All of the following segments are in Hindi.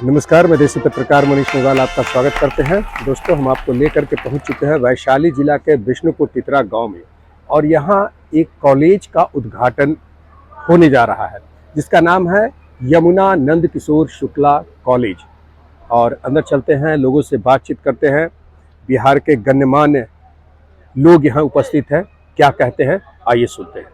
नमस्कार, मैं देसी पत्रकार मनीष मेवाल आपका स्वागत करते हैं। दोस्तों, हम आपको लेकर के पहुंच चुके हैं वैशाली जिला के विष्णुपुर तितरा गांव में, और यहां एक कॉलेज का उद्घाटन होने जा रहा है जिसका नाम है यमुना नंद किशोर शुक्ला कॉलेज। और अंदर चलते हैं, लोगों से बातचीत करते हैं। बिहार के गण्यमान्य लोग यहाँ उपस्थित हैं, क्या कहते हैं आइए सुनते हैं।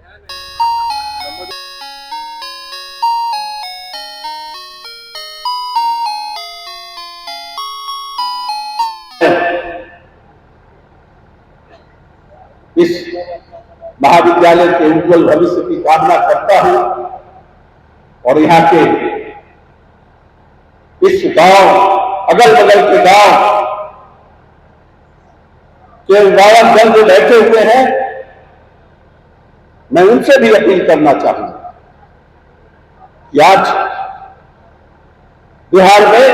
इस महाविद्यालय के उज्जवल भविष्य की कामना करता हूं और यहाँ के इस गांव, अगल बगल के गांव के अभिभावक जो बैठे हुए हैं, मैं उनसे भी अपील करना चाहूंगा कि आज बिहार में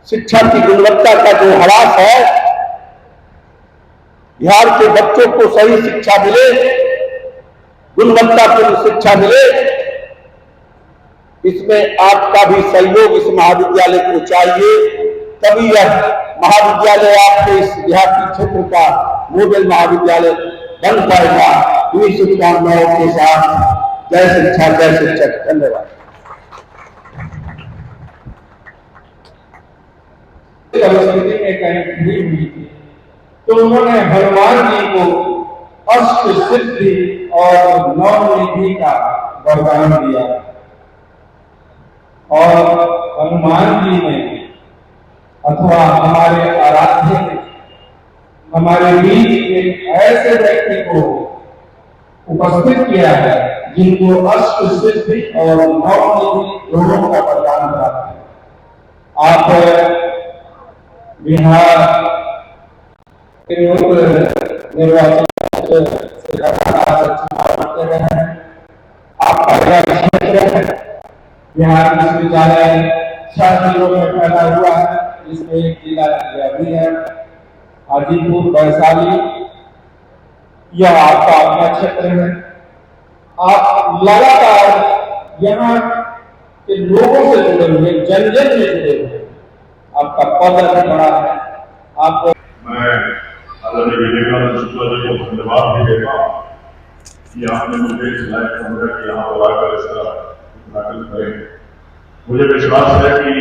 शिक्षा की गुणवत्ता का जो ह्रास है, बिहार के बच्चों को सही शिक्षा मिले, गुणवत्तापूर्ण शिक्षा मिले, इसमें आपका भी सहयोग इस महाविद्यालय को चाहिए। तभी यह महाविद्यालय आपके इस देहाती क्षेत्र का मॉडल महाविद्यालय बन पाएगा। इन्हीं शुभकामनाओं के साथ जय शिक्षा, जय शिक्षक। धन्यवाद। परिस्थिति में कहीं खड़ी हुई थी तो उन्होंने हनुमान जी को अष्ट सिद्धि और नवनिधि का वरदान दिया, और हनुमान जी ने अथवा हमारे आराध्य ने हमारे बीच एक ऐसे व्यक्ति को उपस्थित किया है जिनको अष्ट सिद्धि और नवनिधि दोनों का वरदान प्राप्त है। आप बिहार निर्वाचन बिहार विश्वविद्यालय 6 जिलों में फैला हुआ है, जिसमें एक जिला भी है हाजीपुर वैशाली। यह आपका अपना क्षेत्र है। आप लगातार यहाँ के लोगों से जुड़े हुए, जन जन से जुड़े हुए, आपका पद भी बड़ा है। आप मैं आदरणीय विवेकानंद शुक्ला जी को धन्यवाद भी देता हूँ कि आपने मुझे इस लायक समझा कि यहाँ पर आकर इसका उद्घाटन करें। मुझे विश्वास है कि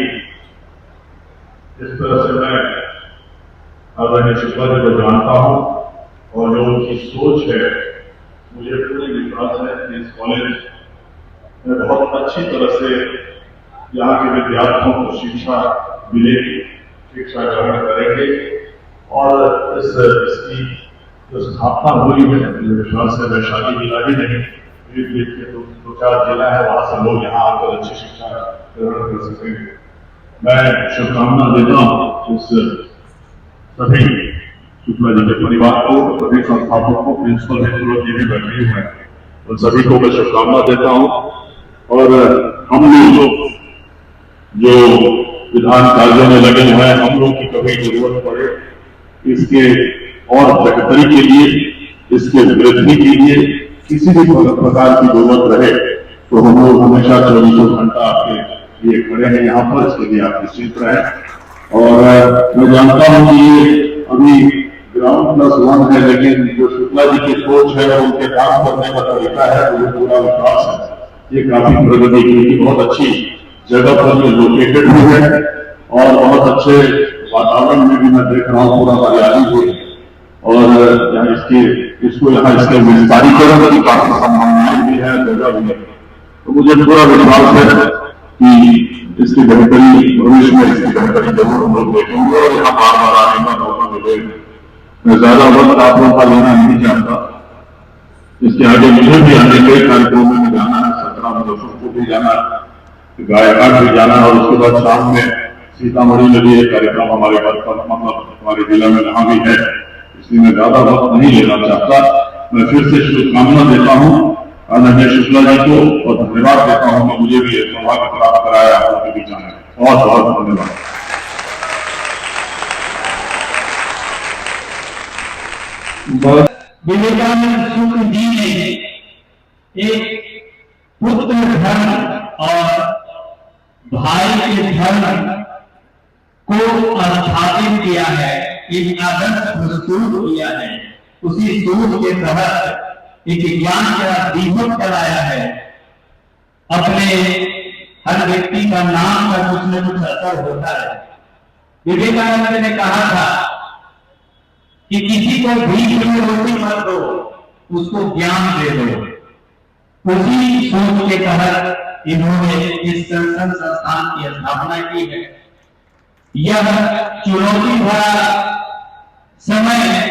इस तरह से मैं आदरणीय शुक्ला जी को जानता हूँ और जो उनकी सोच है, मुझे पूरी विश्वास है कि इस कॉलेज में बहुत अच्छी तरह से यहाँ के विद्यार्थियों को शिक्षा मिलेगी, शिक्षा ग्रहण करेंगे। और इसकी जो स्थापना हुई है, मुझे विश्वास है वैशाली जिला ही नहीं, इर्द-गिर्द के 2-4 जिला है, वहां से लोग यहाँ आकर अच्छी शिक्षा ग्रहण कर सकेंगे। मैं शुभकामना देता हूँ इस सभी शुक्ला जी के परिवार को, सभी संस्थापकों, प्रिंसिपल हेतु जी भी बैठे हुए हैं, उन सभी को मैं शुभकामना देता हूँ। और हम लोग जो विधान कार्यों में लगे हुए हैं, हम लोग की कभी जरूरत पड़े इसके और बेहतरी के लिए, इसके वृद्धि के लिए, किसी भी प्रकार की जरूरत रहे तो हम लोग हमेशा 24 घंटा आपके लिए खड़े हैं यहाँ पर। इसके लिए आप निश्चित रहें। और मैं जानता हूँ कि ये अभी ग्राउंड प्लस 1 है, लेकिन जो शुक्ला जी की सोच है, उनके काम करने का तरीका है, मुझे पूरा विश्वास है ये काफी प्रगति की, बहुत अच्छी जगह पर ये लोकेटेड हुए हैं और बहुत अच्छे वातावरण में भी मैं देख रहा हूँ, पूरा हरियाली हुई और यहाँ इसको यहाँ इसके विस्तारीकरण की काफी संभावनाएं भी है, जगह भी है। तो मुझे पूरा विश्वास है कि इसकी बेहतरी भविष्य में इसकी बेहतरी जरूर हम लोग देखेंगे और यहाँ बार बार आने का मौका मिलेगा। मैं ज्यादा वक्त आप लोगों का लेना नहीं चाहता। इसके आगे मुझे भी आने के कार्यक्रमों में जाना है, 17 मदरसों को भी जाना है, गायघाट भी जाना है और उसके बाद शाम में सीतामढ़ी में भी एक कार्यक्रम हमारे हमारे जिला में वहां भी है, इसलिए मैं ज्यादा वक्त नहीं लेना चाहता। मैं फिर से शुभकामना देता हूँ आदरणीय शुक्ला जी को और धन्यवाद देता हूँ कि मुझे भी एक सौभाग्य प्राप्त कराया आप लोगों के बीच आने। बहुत बहुत धन्यवाद। विवेकानंद शुक्ल जी ने एक पुत्र धर्म और भाई के धर्म को स्थापित किया है, एक आदर्श प्रस्तुत किया है, उसी सोच के तहत एक ज्ञान का दीपक चलाया है। अपने हर व्यक्ति का नाम का कुछ न कुछ असर होता है। विवेकानंद ने कहा था कि किसी को भीख में रोटी मत दो, उसको ज्ञान दे दो। उसी सोच के तहत इन्होंने इस संस्थान की स्थापना की है। यह चुनौती भरा समय है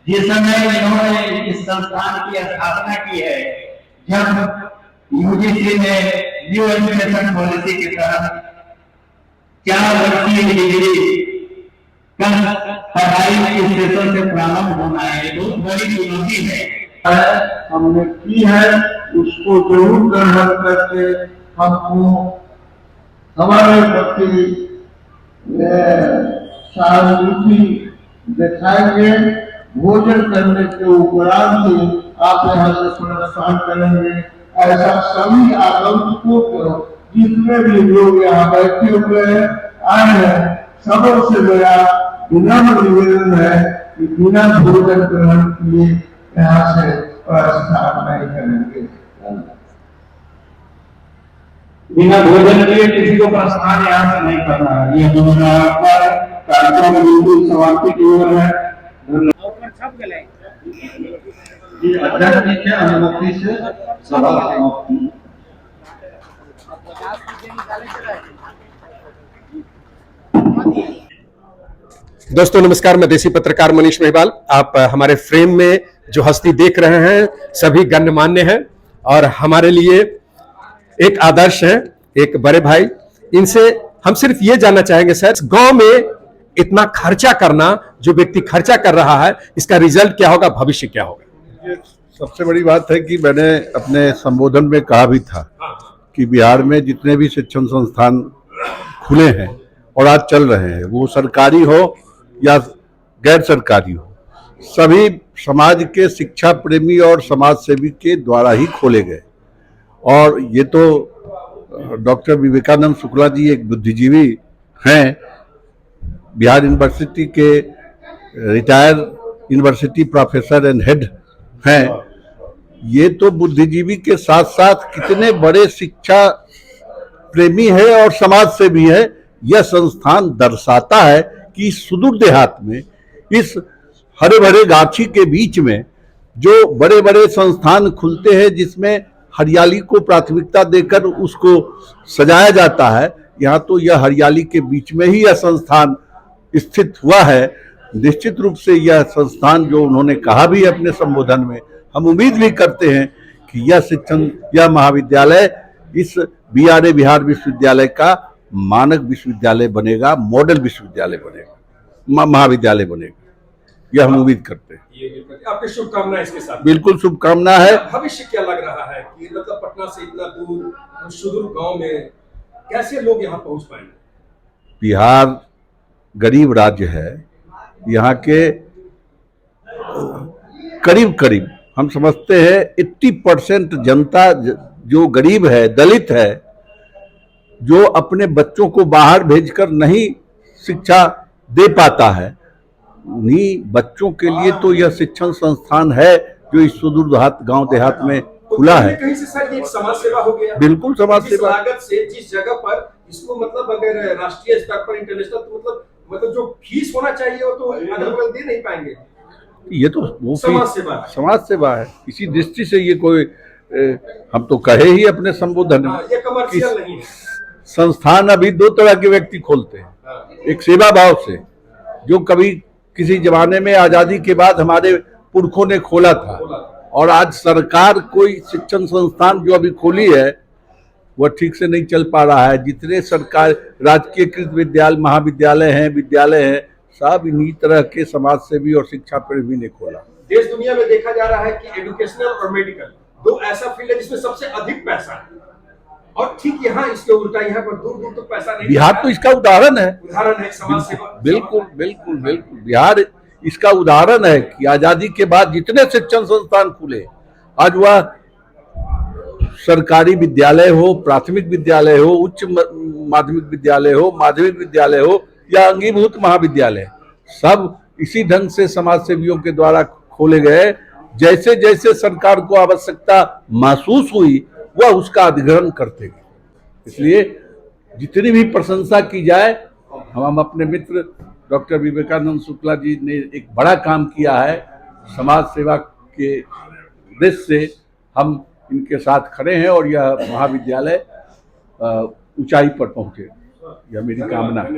जिस समय इन्होंने इस संस्थान की स्थापना की है, जब यूजीसी ने न्यू एजुकेशन पॉलिसी के तहत 4 वर्षीय डिग्री का पढ़ाई के स्टेशन से प्रारंभ होना है। बहुत बड़ी चुनौती है, हमने की है, उसको जरूर ग्रहण करके हमको हमारे प्रति सहानुभूति दिखाएंगे। भोजन करने के उपरांत आप यहाँ से प्रस्थान करेंगे। ऐसा सभी आगंतुकों को, जितने भी लोग यहाँ बैठे हुए हैं, आए हैं, सबों से मेरा विनम्र निवेदन है कि बिना भोजन ग्रहण किए यहाँ से प्रस्थान नहीं करेंगे। बिना भोजन किए किसी को प्रस्थान यहाँ से नहीं करना है। ये हमारा कार्यक्रम बिल्कुल समाप्ति की ओर है। अध्यक्ष जी के अनुमति से सभा समाप्ति। दोस्तों नमस्कार, मैं देसी पत्रकार मनीष महिवाल। आप हमारे फ्रेम में जो हस्ती देख रहे हैं सभी गण्यमान्य हैं और हमारे लिए एक आदर्श है, एक बड़े भाई। इनसे हम सिर्फ ये जानना चाहेंगे, सर गांव में इतना खर्चा करना, जो व्यक्ति खर्चा कर रहा है, इसका रिजल्ट क्या होगा, भविष्य क्या होगा? ये सबसे बड़ी बात है कि मैंने अपने संबोधन में कहा भी था कि बिहार में जितने भी शिक्षण संस्थान खुले हैं और आज चल रहे हैं, वो सरकारी हो या गैर सरकारी हो, सभी समाज के शिक्षा प्रेमी और समाज सेवी के द्वारा ही खोले गए। और ये तो डॉक्टर विवेकानंद शुक्ला जी एक बुद्धिजीवी हैं, बिहार यूनिवर्सिटी के retire university professor and head हैं। ये तो बुद्धिजीवी के साथ साथ कितने बड़े शिक्षा प्रेमी है और समाज सेवी है। यह संस्थान दर्शाता है कि सुदूर देहात में, इस हरे भरे गाछी के बीच में जो बड़े बड़े संस्थान खुलते हैं, जिसमें हरियाली को प्राथमिकता देकर उसको सजाया जाता है, यहाँ तो यह हरियाली के बीच में ही यह संस्थान स्थित हुआ है। निश्चित रूप से यह संस्थान, जो उन्होंने कहा भी अपने संबोधन में, हम उम्मीद भी करते हैं कि यह महाविद्यालय इस BRA बिहार विश्वविद्यालय का मानक विश्वविद्यालय बनेगा, मॉडल विश्वविद्यालय बनेगा, महाविद्यालय बनेगा। यह हम उम्मीद करते हैं। आपकी शुभकामनाएं इसके साथ। बिल्कुल शुभकामना है। भविष्य क्या लग रहा है कि मतलब पटना से इतना दूर सुदूर गांव में कैसे लोग यहाँ पहुंच पाएंगे? बिहार गरीब राज्य है। यहाँ के करीब करीब हम समझते हैं 80% जनता जो गरीब है, दलित है, जो अपने बच्चों को बाहर भेजकर नहीं शिक्षा दे पाता है, उन्हीं बच्चों के लिए तो यह शिक्षण संस्थान है जो इस सुदूर देहात गांव देहात में खुला है। कहीं से सर ये एक समाज सेवा हो गया। बिल्कुल समाज सेवा। लागत से जिस जगह पर इसको मतलब अगर राष्ट्रीय स्तर पर इंटरनेशनल, तो मतलब जो फीस होना चाहिए वो तो अगल-बगल दे नहीं पाएंगे। ये तो वो समाज सेवा है। इसी दृष्टि से ये कोई हम तो कहे ही अपने संबोधन में, ये कमर्शियल नहीं है। संस्थान अभी 2 तरह के व्यक्ति खोलते हैं। एक सेवा भाव से, जो कभी किसी जमाने में आजादी के बाद हमारे पुरखों ने खोला था, और आज सरकार कोई शिक्षण संस्थान जो अभी खोली है वह ठीक से नहीं चल पा रहा है। जितने सरकार राजकीयकृत विद्यालय, महाविद्यालय हैं, सब इन्हीं तरह के समाज सेवी और शिक्षा प्रेमी ने खोला। देश दुनिया में देखा जा रहा है कि एजुकेशनल और मेडिकल दो ऐसा फील्ड है जिसमें सबसे अधिक पैसा है, और ठीक यहाँ इसके उल्टा, यहाँ पर दूर दूर तक पैसा नहीं। बिहार तो इसका उदाहरण है समाज सेवा। बिल्कुल बिहार इसका उदाहरण है कि आजादी के बाद जितने शिक्षण संस्थान खुले, आज वह सरकारी विद्यालय हो, प्राथमिक विद्यालय हो, उच्च माध्यमिक विद्यालय हो, माध्यमिक विद्यालय हो या अंगीभूत महाविद्यालय, सब इसी ढंग से समाज सेवियों के द्वारा खोले गए। जैसे जैसे सरकार को आवश्यकता महसूस हुई वह उसका अधिग्रहण करते गए। इसलिए जितनी भी प्रशंसा की जाए, हम अपने मित्र डॉक्टर विवेकानंद शुक्ला जी ने एक बड़ा काम किया है। समाज सेवा के उद्देश्य से हम इनके साथ खड़े हैं और यह महाविद्यालय ऊंचाई पर पहुंचे, यह मेरी कामना है।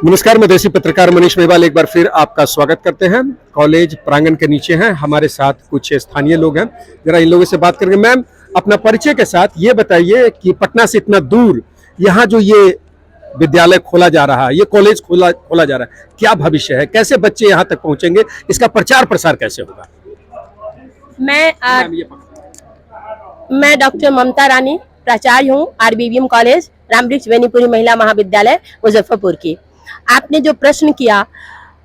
नमस्कार, मैं देसी पत्रकार मनीष मेवाल एक बार फिर आपका स्वागत करते हैं। कॉलेज प्रांगण के नीचे हैं, हमारे साथ कुछ स्थानीय लोग हैं, जरा इन लोगों से बात करेंगे। मैम, अपना परिचय के साथ ये बताइए कि पटना से इतना दूर यहाँ जो ये विद्यालय खोला जा रहा है, ये कॉलेज खोला जा रहा है, क्या भविष्य है, कैसे बच्चे यहाँ तक पहुंचेंगे, इसका प्रचार प्रसार कैसे होगा? मैं डॉक्टर ममता रानी प्राचार्य हूँ RBVM कॉलेज रामवृक्ष बेनीपुरी महिला महाविद्यालय मुजफ्फरपुर की। आपने जो प्रश्न किया,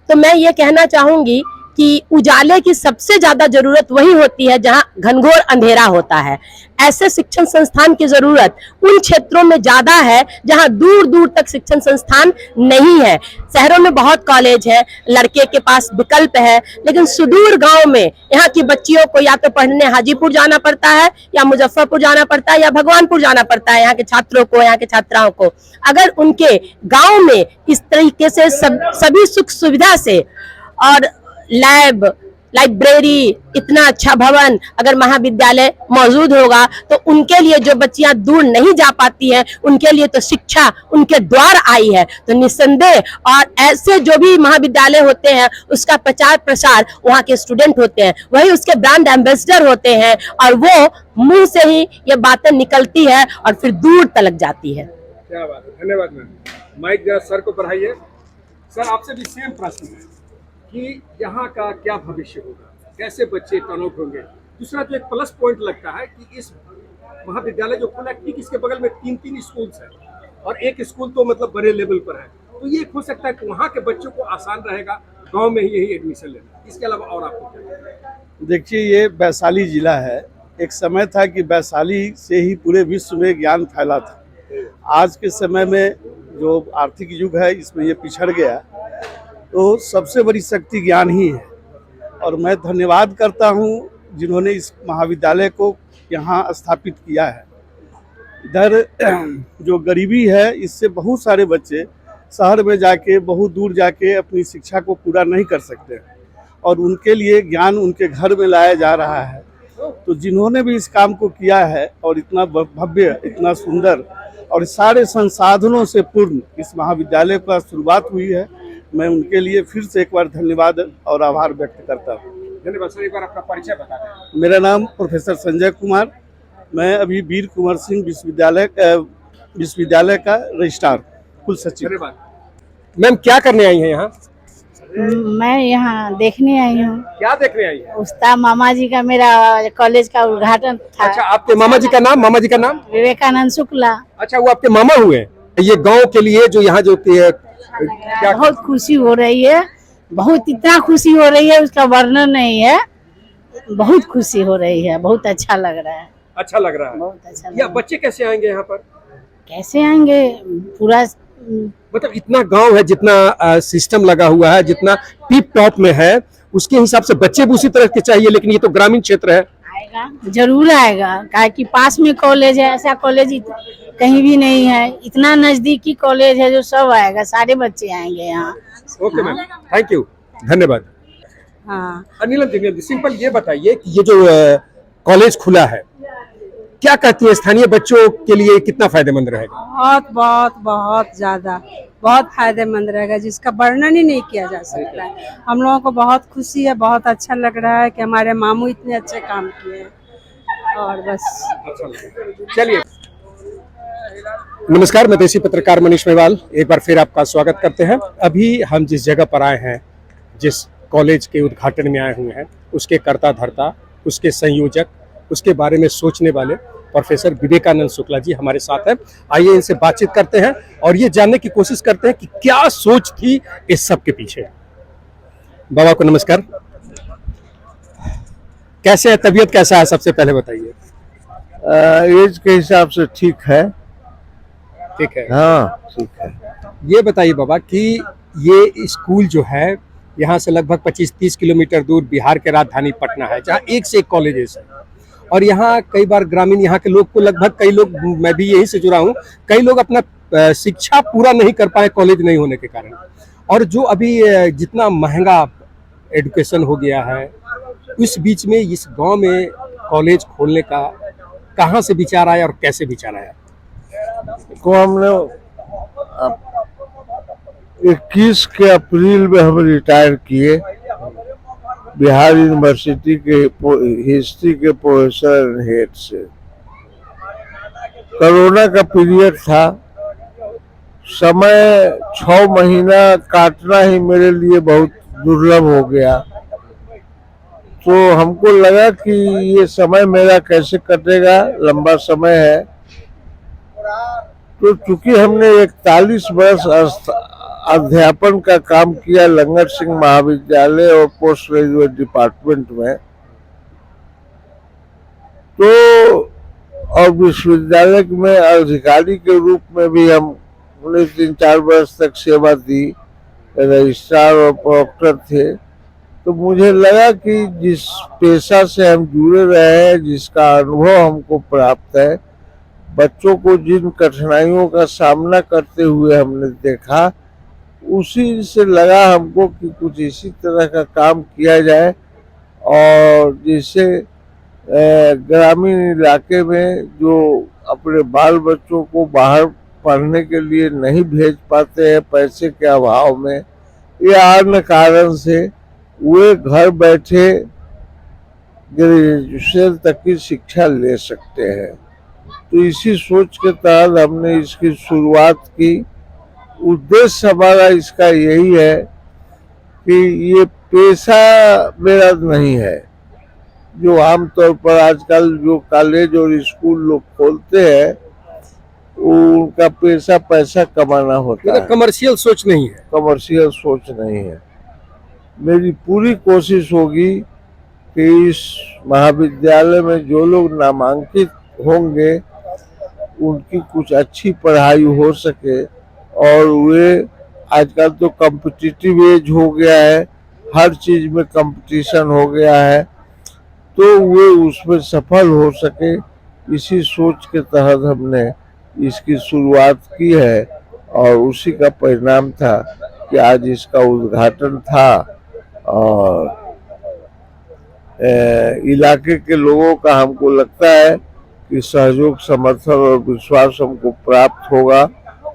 तो मैं ये कहना चाहूंगी कि उजाले की सबसे ज्यादा जरूरत वही होती है जहां घनघोर अंधेरा होता है। ऐसे शिक्षण संस्थान की जरूरत उन क्षेत्रों में ज्यादा है जहां दूर दूर तक शिक्षण संस्थान नहीं है। शहरों में बहुत कॉलेज है, लड़के के पास विकल्प है, लेकिन सुदूर गांव में यहाँ की बच्चियों को या तो पढ़ने हाजीपुर जाना पड़ता है, या मुजफ्फरपुर जाना पड़ता है, या भगवानपुर जाना पड़ता है। यहाँ के छात्रों को, यहाँ के छात्राओं को अगर उनके गाँव में इस तरीके से सभी सुख सुविधा से और लैब, लाइब्रेरी, इतना अच्छा भवन अगर महाविद्यालय मौजूद होगा, तो उनके लिए जो बच्चियां दूर नहीं जा पाती हैं, उनके लिए तो शिक्षा उनके द्वार आई है। तो निस्संदेह, और ऐसे जो भी महाविद्यालय होते हैं उसका प्रचार प्रसार वहाँ के स्टूडेंट होते हैं, वही उसके ब्रांड एम्बेसडर होते हैं, और वो मुंह से ही ये बातें निकलती है और फिर दूर तलक जाती है। क्या बात है, धन्यवाद मैम। माइक जरा सर को बढ़ाइए। सर, आपसे भी सेम प्रश्न है कि यहाँ का क्या भविष्य होगा, कैसे बच्चे टर्न आउट होंगे। दूसरा जो एक प्लस पॉइंट लगता है कि इस महाविद्यालय जो खुला, ठीक इसके बगल में 3 स्कूल्स हैं और एक स्कूल तो मतलब बड़े लेवल पर है, तो ये हो सकता है कि वहाँ के बच्चों को आसान रहेगा गांव में ही यही एडमिशन लेना। इसके अलावा और आपको क्या? देखिए, ये वैशाली जिला है। एक समय था कि वैशाली से ही पूरे विश्व में ज्ञान फैला था। आज के समय में जो आर्थिक युग है, इसमें ये पिछड़ गया। तो सबसे बड़ी शक्ति ज्ञान ही है, और मैं धन्यवाद करता हूँ जिन्होंने इस महाविद्यालय को यहाँ स्थापित किया है। इधर जो गरीबी है, इससे बहुत सारे बच्चे शहर में जाके, बहुत दूर जाके अपनी शिक्षा को पूरा नहीं कर सकते, और उनके लिए ज्ञान उनके घर में लाया जा रहा है। तो जिन्होंने भी इस काम को किया है और इतना भव्य, इतना सुंदर और सारे संसाधनों से पूर्ण इस महाविद्यालय का शुरुआत हुई है, मैं उनके लिए फिर से एक बार धन्यवाद और आभार व्यक्त करता हूँ। धन्यवाद सर। एक बार अपना परिचय बता दें। मेरा नाम प्रोफेसर संजय कुमार, मैं अभी वीर कुंवर सिंह विश्वविद्यालय का रजिस्ट्रार कुल सचिव। धन्यवाद। मैम, क्या करने आई हैं यहाँ? मैं यहाँ देखने आई हूँ। क्या देखने आई हैं? उस्ताद मामा जी का, मेरा कॉलेज का उद्घाटन था। अच्छा, आपके मामा जी का नाम? मामा जी का नाम विवेकानंद शुक्ला। अच्छा, वो आपके मामा हुए? ये गांव के लिए जो यहाँ जो क्या बहुत खुशी हो रही है, बहुत इतना खुशी हो रही है उसका वर्णन नहीं है। बहुत खुशी हो रही है, बहुत अच्छा लग रहा है। अच्छा लग रहा है, बहुत अच्छा लग या रहा है। बच्चे कैसे आएंगे यहाँ पर? कैसे आएंगे? पूरा मतलब इतना गांव है, जितना सिस्टम लगा हुआ है, जितना टिप टॉप में है, उसके हिसाब से बच्चे भी उसी तरह के चाहिए। लेकिन ये तो ग्रामीण क्षेत्र है। आएगा, जरूर आएगा, काहे कि पास में कॉलेज है। ऐसा कॉलेज कहीं भी नहीं है, इतना नजदीकी कॉलेज है जो सब आएगा, सारे बच्चे आएंगे यहाँ। ओके मैम, थैंक यू, धन्यवाद। हाँ, नीलम जी, सिंपल ये बताइए कि ये जो कॉलेज खुला है, क्या कहती है स्थानीय बच्चों के लिए कितना फायदेमंद रहेगा? बहुत बहुत बहुत ज्यादा बहुत फायदेमंद रहेगा, जिसका वर्णन ही नहीं किया जा सकता है। हम लोगों को बहुत खुशी है, बहुत अच्छा लग रहा है कि हमारे मामू इतने अच्छे काम किए हैं और बस। चलिए, नमस्कार, मैं देसी पत्रकार मनीष मेवाल एक बार फिर आपका स्वागत करते हैं। अभी हम जिस जगह पर आए हैं, जिस कॉलेज के उद्घाटन में आए हुए हैं, उसके कर्ता धर्ता, उसके संयोजक, उसके बारे में सोचने वाले प्रोफेसर विवेकानंद शुक्ला जी हमारे साथ हैं। आइए इनसे बातचीत करते हैं और ये जानने की कोशिश करते हैं कि क्या सोच थी इस सब के पीछे। बाबा को नमस्कार। कैसे है, तबीयत कैसा है, सबसे पहले बताइए। एज के हिसाब से ठीक है। ठीक है, हाँ ठीक है। ये बताइए बाबा कि ये स्कूल जो है यहाँ से लगभग 25-30 किलोमीटर दूर बिहार के राजधानी पटना है, जहाँ एक से एक कॉलेजेस है और यहाँ कई बार ग्रामीण यहाँ के लोग को लगभग कई लोग, मैं भी यहीं से जुड़ा हूँ, कई लोग अपना शिक्षा पूरा नहीं कर पाए कॉलेज नहीं होने के कारण। और जो अभी जितना महंगा एजुकेशन हो गया है, इस बीच में इस गांव में कॉलेज खोलने का कहाँ से विचार आया और कैसे विचार आया? को हमने 21 के अप्रैल में हम रिटायर किए बिहार यूनिवर्सिटी के हिस्ट्री के प्रोफेसर हेड से। कोरोना का पीरियड था, समय 6 महीना काटना ही मेरे लिए बहुत दुर्लभ हो गया। तो हमको लगा कि ये समय मेरा कैसे कटेगा, लंबा समय है। तो चूंकि हमने 41 वर्ष अध्यापन का काम किया लंगर सिंह महाविद्यालय और पोस्ट ग्रेजुएट डिपार्टमेंट में, तो और विश्वविद्यालय में अधिकारी के रूप में भी हमने 3-4 वर्ष तक सेवा दी, रजिस्ट्रार और प्रोक्टर थे। तो मुझे लगा कि जिस पेशा से हम जुड़े रहे हैं, जिसका अनुभव हमको प्राप्त है, बच्चों को जिन कठिनाइयों का सामना करते हुए हमने देखा, उसी से लगा हमको कि कुछ इसी तरह का काम किया जाए और जिससे ग्रामीण इलाके में जो अपने बाल बच्चों को बाहर पढ़ने के लिए नहीं भेज पाते हैं पैसे के अभाव में या अन्य कारण से, वे घर बैठे ग्रेजुएशन तक की शिक्षा ले सकते हैं। तो इसी सोच के तहत हमने इसकी शुरुआत की। उद्देश्य हमारा इसका यही है कि ये पेशा मेरा नहीं है, जो आमतौर पर आजकल जो कॉलेज और स्कूल लोग खोलते हैं, उनका पेशा पैसा कमाना होता है, कमर्शियल सोच नहीं है। कमर्शियल सोच नहीं है। मेरी पूरी कोशिश होगी कि इस महाविद्यालय में जो लोग नामांकित होंगे उनकी कुछ अच्छी पढ़ाई हो सके और वे, आजकल तो कॉम्पिटिटिव एज हो गया है, हर चीज में कंपटीशन हो गया है, तो वे उसमें सफल हो सके। इसी सोच के तहत हमने इसकी शुरुआत की है और उसी का परिणाम था कि आज इसका उद्घाटन था और इलाके के लोगों का हमको लगता है कि सहयोग, समर्थन और विश्वास हमको प्राप्त होगा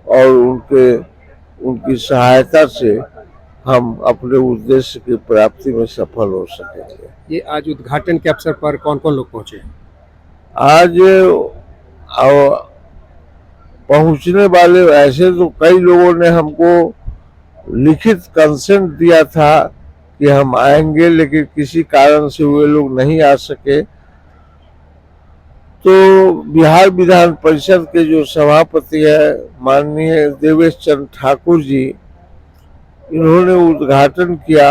और उनकी सहायता से हम अपने उद्देश्य की प्राप्ति में सफल हो सकेंगे। ये आज उद्घाटन के अवसर पर कौन कौन लोग पहुंचे? आज पहुंचने वाले ऐसे तो कई लोगों ने हमको लिखित कंसेंट दिया था कि हम आएंगे, लेकिन किसी कारण से वे लोग नहीं आ सके। तो बिहार विधान परिषद के जो सभापति है माननीय देवेश चंद्र ठाकुर जी, इन्होंने उद्घाटन किया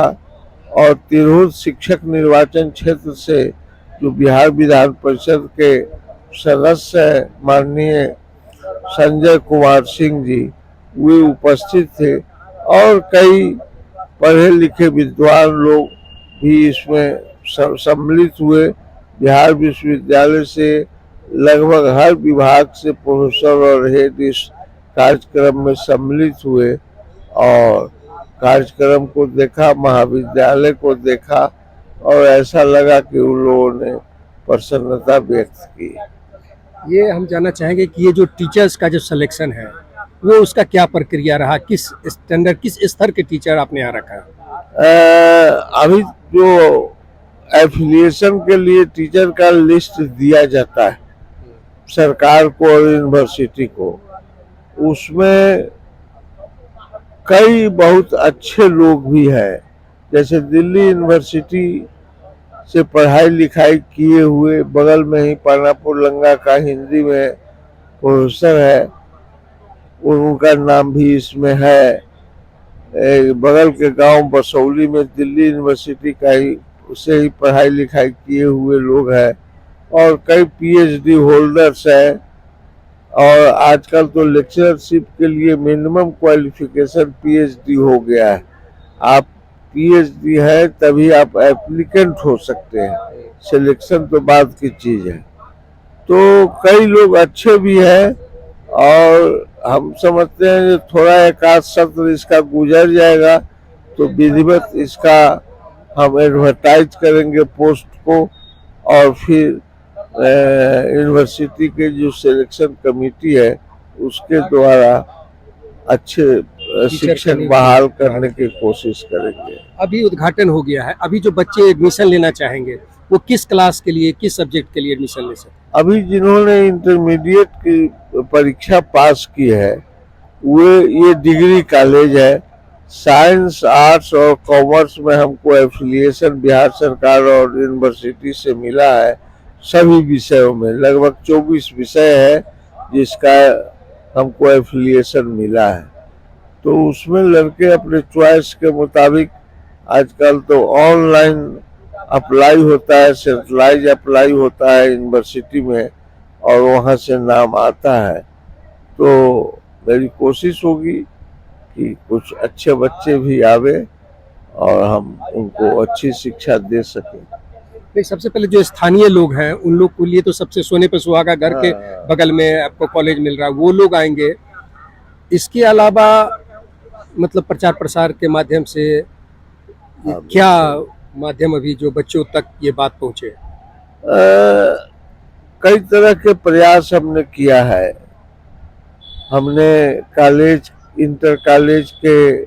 और तिरहुत शिक्षक निर्वाचन क्षेत्र से जो बिहार विधान परिषद के सदस्य है माननीय संजय कुमार सिंह जी, वे उपस्थित थे और कई पढ़े लिखे विद्वान लोग भी इसमें सम्मिलित हुए। बिहार विश्वविद्यालय से लगभग हर विभाग से प्रोफेसर और हेड इस कार्यक्रम में सम्मिलित हुए और कार्यक्रम को देखा, महाविद्यालय को देखा और ऐसा लगा कि उन लोगों ने प्रसन्नता व्यक्त की। ये हम जानना चाहेंगे कि ये जो टीचर्स का जो सिलेक्शन है वो उसका क्या प्रक्रिया रहा, किस स्टैंडर्ड किस स्तर के टीचर आपने यहाँ रखा है? अभी जो एफिलिएशन के लिए टीचर का लिस्ट दिया जाता है सरकार को और यूनिवर्सिटी को, उसमें कई बहुत अच्छे लोग भी हैं। जैसे दिल्ली यूनिवर्सिटी से पढ़ाई लिखाई किए हुए बगल में ही पानापुर लंगा का हिंदी में प्रोफेसर है, उनका नाम भी इसमें है। बगल के गांव बसौली में दिल्ली यूनिवर्सिटी का ही उससे ही पढ़ाई लिखाई किए हुए लोग हैं और कई पीएचडी होल्डर्स हैं। और आजकल तो लेक्चरशिप के लिए मिनिमम क्वालिफिकेशन पीएचडी हो गया है। आप पीएचडी है तभी आप एप्लीकेंट हो सकते हैं, सिलेक्शन तो बाद की चीज है। तो कई लोग अच्छे भी हैं और हम समझते हैं कि थोड़ा एक आध सत्र इसका गुजर जाएगा तो विधिवत इसका हम एडवर्टाइज करेंगे पोस्ट को और फिर यूनिवर्सिटी के जो सिलेक्शन कमेटी है उसके द्वारा अच्छे शिक्षक बहाल करने की कोशिश करेंगे। अभी उद्घाटन हो गया है, अभी जो बच्चे एडमिशन लेना चाहेंगे वो किस क्लास के लिए, किस सब्जेक्ट के लिए एडमिशन ले सकते? अभी जिन्होंने इंटरमीडिएट की परीक्षा पास की है वो ये डिग्री कॉलेज है। साइंस, आर्ट्स और कॉमर्स में हमको एफिलिएशन बिहार सरकार और यूनिवर्सिटी से मिला है। सभी विषयों में लगभग 24 विषय है जिसका हमको एफिलिएशन मिला है। तो उसमें लड़के अपने चॉइस के मुताबिक, आजकल तो ऑनलाइन अप्लाई होता है, सेंट्रलाइज अप्लाई होता है यूनिवर्सिटी में और वहाँ से नाम आता है। तो मेरी कोशिश होगी कि कुछ अच्छे बच्चे भी आवे और हम उनको अच्छी शिक्षा दे सकें। नहीं, सबसे पहले जो स्थानीय लोग हैं उन लोग के लिए तो सबसे सोने पे सुहागा, घर के बगल में आपको कॉलेज मिल रहा है, वो लोग आएंगे। इसके अलावा मतलब प्रचार प्रसार के माध्यम से क्या माध्यम अभी जो बच्चों तक ये बात पहुंचे? कई तरह के प्रयास हमने किया है। हमने कॉलेज, इंटर कॉलेज के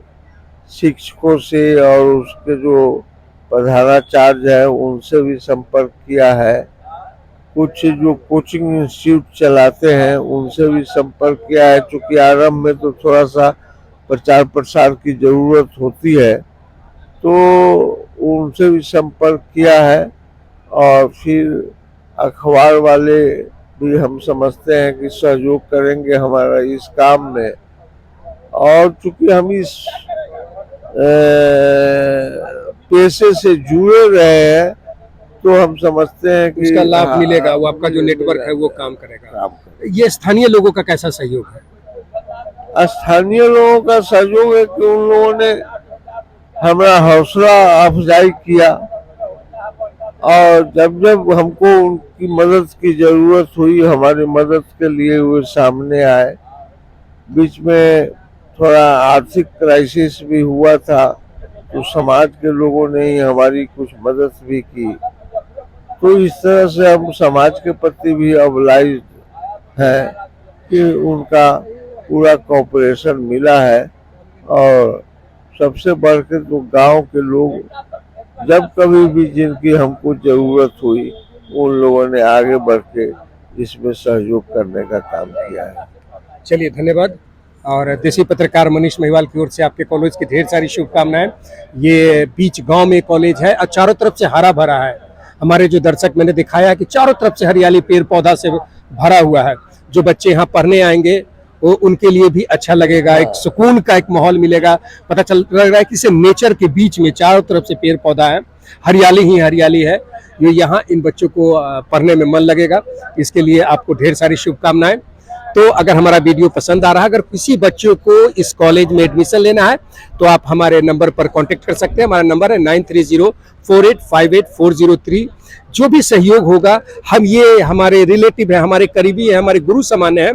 शिक्षकों से और उसके जो प्रधानाचार्य है उनसे भी संपर्क किया है। कुछ जो कोचिंग इंस्टीट्यूट चलाते हैं उनसे भी संपर्क किया है। चूँकि आरंभ में तो थोड़ा सा प्रचार प्रसार की जरूरत होती है तो उनसे भी संपर्क किया है। और फिर अखबार वाले भी हम समझते हैं कि सहयोग करेंगे हमारा इस काम में। और चूंकि हम इस पेशे से जुड़े रहे हैं तो हम समझते हैं कि उसका लाभ मिलेगा, वो आपका जो नेटवर्क है वो काम करेगा। ये स्थानीय लोगों का कैसा सहयोग है? स्थानीय लोगों का सहयोग है कि उन लोगों ने हमारा हौसला अफजाई किया और जब जब हमको उनकी मदद की जरूरत हुई हमारी मदद के लिए वो सामने आए। बीच में थोड़ा आर्थिक क्राइसिस भी हुआ था तो समाज के लोगों ने ही हमारी कुछ मदद भी की। तो इस तरह से हम समाज के प्रति भी ऑब्लाइज हैं कि उनका पूरा कोऑपरेशन मिला है। और सबसे बढ़ के तो गांव के लोग जब कभी भी जिनकी हमको जरूरत हुई उन लोगों ने आगे बढ़ के इसमें सहयोग करने का काम किया है। चलिए, धन्यवाद। और देसी पत्रकार मनीष महिवाल की ओर से आपके कॉलेज की ढेर सारी शुभकामनाएं। ये बीच गांव में कॉलेज है और चारों तरफ से हरा भरा है। हमारे जो दर्शक मैंने दिखाया है कि चारों तरफ से हरियाली, पेड़ पौधा से भरा हुआ है। जो बच्चे यहाँ पढ़ने आएंगे वो उनके लिए भी अच्छा लगेगा, एक सुकून का एक माहौल मिलेगा। पता चल रहा है कि इसे नेचर के बीच में चारों तरफ से पेड़ पौधा है, हरियाली ही हरियाली है। ये यहाँ इन बच्चों को पढ़ने में मन लगेगा। इसके लिए आपको ढेर सारी शुभकामनाएं। तो अगर हमारा वीडियो पसंद आ रहा है, अगर किसी बच्चों को इस कॉलेज में एडमिशन लेना है तो आप हमारे नंबर पर कांटेक्ट कर सकते हैं। हमारा नंबर है 9304858403। जो भी सहयोग होगा, हम ये हमारे रिलेटिव है, हमारे करीबी है, हमारे गुरु समान है,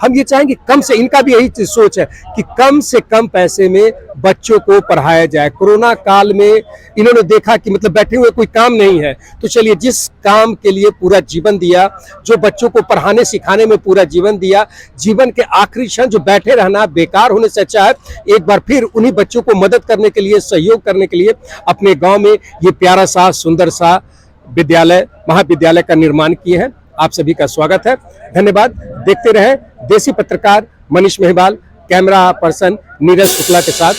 हम ये चाहेंगे कम से, इनका भी यही सोच है कि कम से कम पैसे में बच्चों को पढ़ाया जाए। कोरोना काल में इन्होंने देखा कि मतलब बैठे हुए कोई काम नहीं है, तो चलिए जिस काम के लिए पूरा जीवन दिया, जो बच्चों को पढ़ाने सिखाने में पूरा जीवन दिया, जीवन के आखिरी क्षण जो बैठे रहना बेकार होने से अच्छा है एक बार फिर उन्हीं बच्चों को मदद करने के लिए, सहयोग करने के लिए अपने गांव में ये प्यारा सा सुंदर सा विद्यालय, महाविद्यालय का निर्माण किए हैं। आप सभी का स्वागत है, धन्यवाद। देखते रहे देसी पत्रकार मनीष महिवाल, कैमरा पर्सन नीरज शुक्ला के साथ।